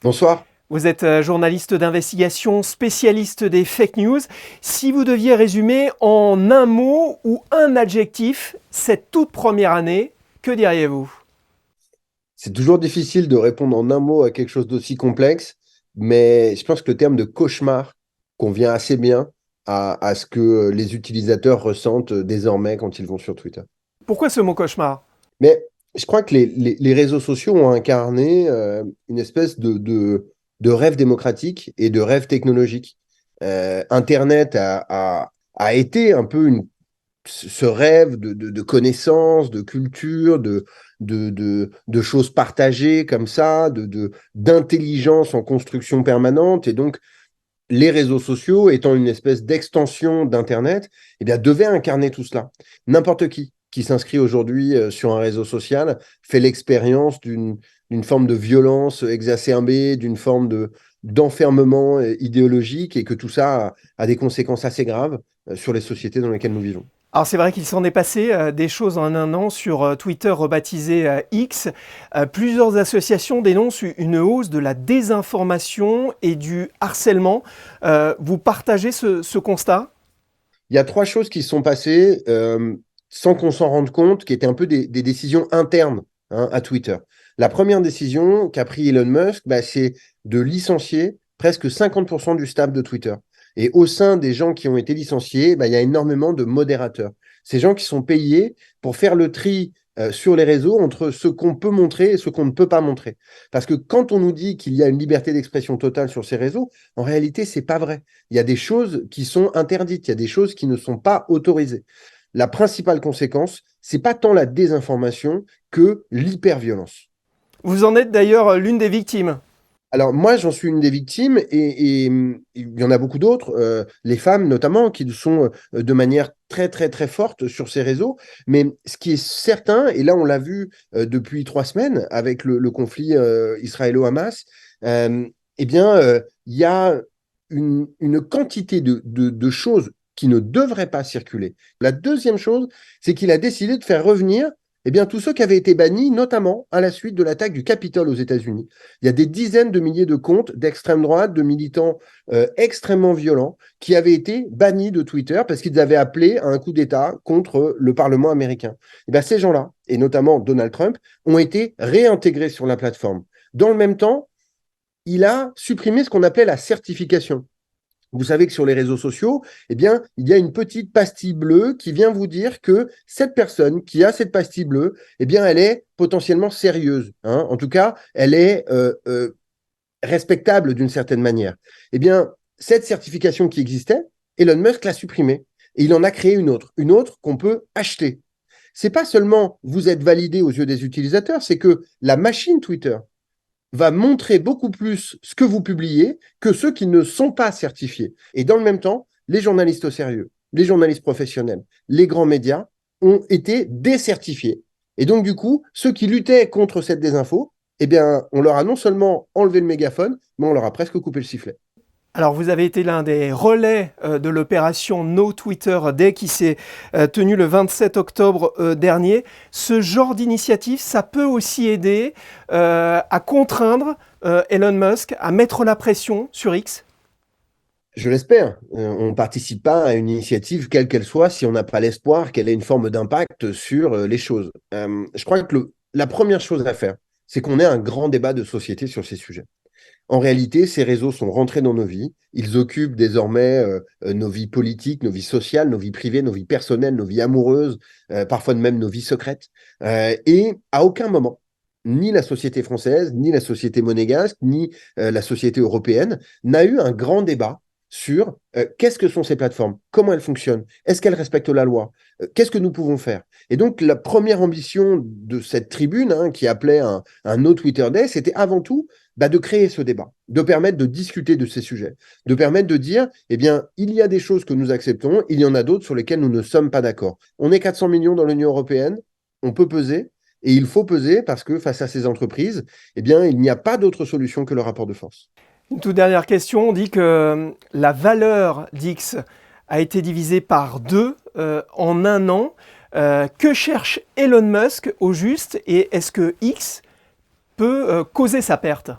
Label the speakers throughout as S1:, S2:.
S1: Bonsoir.
S2: Vous êtes journaliste d'investigation, spécialiste des fake news. Si vous deviez résumer en un mot ou un adjectif cette toute première année, que diriez-vous?
S1: C'est toujours difficile de répondre en un mot à quelque chose d'aussi complexe, mais je pense que le terme de cauchemar convient assez bien à ce que les utilisateurs ressentent désormais quand ils vont sur Twitter.
S2: Pourquoi ce mot cauchemar?
S1: Mais je crois que les réseaux sociaux ont incarné une espèce de rêve démocratique et de rêve technologique. Internet a été un peu ce rêve de connaissances, de culture, de choses partagées comme ça, d'intelligence en construction permanente. Et donc, les réseaux sociaux, étant une espèce d'extension d'Internet, eh bien, devaient incarner tout cela. N'importe qui s'inscrit aujourd'hui sur un réseau social fait l'expérience d'une forme de violence exacerbée, d'une forme d'enfermement idéologique, et que tout ça a des conséquences assez graves sur les sociétés dans lesquelles nous vivons.
S2: Alors c'est vrai qu'il s'en est passé des choses en un an sur Twitter rebaptisé X. Plusieurs associations dénoncent une hausse de la désinformation et du harcèlement. Vous partagez ce constat?
S1: Il y a trois choses qui se sont passées sans qu'on s'en rende compte, qui étaient un peu des décisions internes, hein, à Twitter. La première décision qu'a pris Elon Musk, bah, c'est de licencier presque 50% du staff de Twitter. Et au sein des gens qui ont été licenciés, bah, il y a énormément de modérateurs. Ces gens qui sont payés pour faire le tri sur les réseaux entre ce qu'on peut montrer et ce qu'on ne peut pas montrer. Parce que quand on nous dit qu'il y a une liberté d'expression totale sur ces réseaux, en réalité, c'est pas vrai. Il y a des choses qui sont interdites, il y a des choses qui ne sont pas autorisées. La principale conséquence, c'est pas tant la désinformation que l'hyperviolence.
S2: Vous en êtes d'ailleurs l'une des victimes.
S1: Alors moi, j'en suis une des victimes et il y en a beaucoup d'autres, les femmes notamment, qui sont de manière très très très forte sur ces réseaux. Mais ce qui est certain, et là on l'a vu depuis 3 semaines avec le conflit israélo-hamas, euh, eh bien, il y a une quantité de choses qui ne devraient pas circuler. La deuxième chose, c'est qu'il a décidé de faire revenir eh bien, tous ceux qui avaient été bannis, notamment à la suite de l'attaque du Capitole aux États-Unis. Il y a des dizaines de milliers de comptes d'extrême droite, de militants extrêmement violents, qui avaient été bannis de Twitter parce qu'ils avaient appelé à un coup d'État contre le Parlement américain. Et bien, ces gens-là, et notamment Donald Trump, ont été réintégrés sur la plateforme. Dans le même temps, il a supprimé ce qu'on appelait la certification. Vous savez que sur les réseaux sociaux, eh bien, il y a une petite pastille bleue qui vient vous dire que cette personne qui a cette pastille bleue, eh bien, elle est potentiellement sérieuse, hein. En tout cas, elle est respectable d'une certaine manière. Eh bien, cette certification qui existait, Elon Musk l'a supprimée et il en a créé une autre qu'on peut acheter. C'est pas seulement vous êtes validé aux yeux des utilisateurs, c'est que la machine Twitter va montrer beaucoup plus ce que vous publiez que ceux qui ne sont pas certifiés. Et dans le même temps, les journalistes au sérieux, les journalistes professionnels, les grands médias ont été décertifiés. Et donc, du coup, ceux qui luttaient contre cette désinfo, eh bien, on leur a non seulement enlevé le mégaphone, mais on leur a presque coupé le sifflet.
S2: Alors, vous avez été l'un des relais de l'opération No Twitter Day qui s'est tenue le 27 octobre dernier. Ce genre d'initiative, ça peut aussi aider à contraindre Elon Musk à mettre la pression sur X.
S1: Je l'espère. On ne participe pas à une initiative, quelle qu'elle soit, si on n'a pas l'espoir qu'elle ait une forme d'impact sur les choses. Je crois que la première chose à faire, c'est qu'on ait un grand débat de société sur ces sujets. En réalité, ces réseaux sont rentrés dans nos vies. Ils occupent désormais nos vies politiques, nos vies sociales, nos vies privées, nos vies personnelles, nos vies amoureuses, parfois même nos vies secrètes. Et à aucun moment, ni la société française, ni la société monégasque, ni la société européenne n'a eu un grand débat sur qu'est-ce que sont ces plateformes, comment elles fonctionnent, est-ce qu'elles respectent la loi, qu'est-ce que nous pouvons faire. Et donc, la première ambition de cette tribune, hein, qui appelait un No Twitter Day, c'était avant tout de créer ce débat, de permettre de discuter de ces sujets, de permettre de dire, eh bien, il y a des choses que nous acceptons, il y en a d'autres sur lesquelles nous ne sommes pas d'accord. On est 400 millions dans l'Union européenne, on peut peser, et il faut peser parce que face à ces entreprises, eh bien, il n'y a pas d'autre solution que le rapport de force.
S2: Une toute dernière question, on dit que la valeur d'X a été divisée par deux en un an. Que cherche Elon Musk au juste et est-ce que X peut causer sa perte?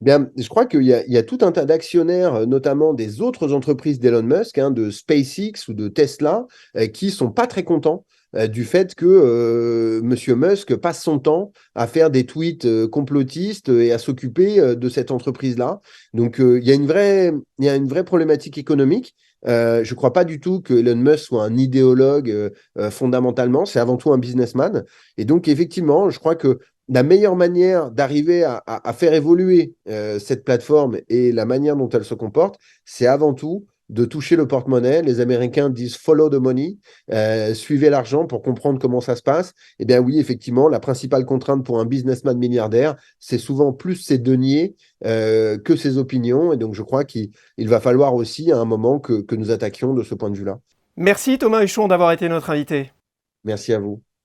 S1: Bien, je crois qu'il y a tout un tas d'actionnaires, notamment des autres entreprises d'Elon Musk, hein, de SpaceX ou de Tesla, qui sont pas très contents du fait que Monsieur Musk passe son temps à faire des tweets complotistes et à s'occuper de cette entreprise-là. Donc, il y a une vraie problématique économique. Je ne crois pas du tout que Elon Musk soit un idéologue fondamentalement, c'est avant tout un businessman. Et donc, effectivement, je crois que la meilleure manière d'arriver à faire évoluer cette plateforme et la manière dont elle se comporte, c'est avant tout de toucher le porte-monnaie. Les Américains disent follow the money, suivez l'argent pour comprendre comment ça se passe. Eh bien oui, effectivement, la principale contrainte pour un businessman milliardaire, c'est souvent plus ses deniers que ses opinions. Et donc je crois qu'il va falloir aussi à un moment que nous attaquions de ce point de vue-là.
S2: Merci Thomas Huchon d'avoir été notre invité.
S1: Merci à vous.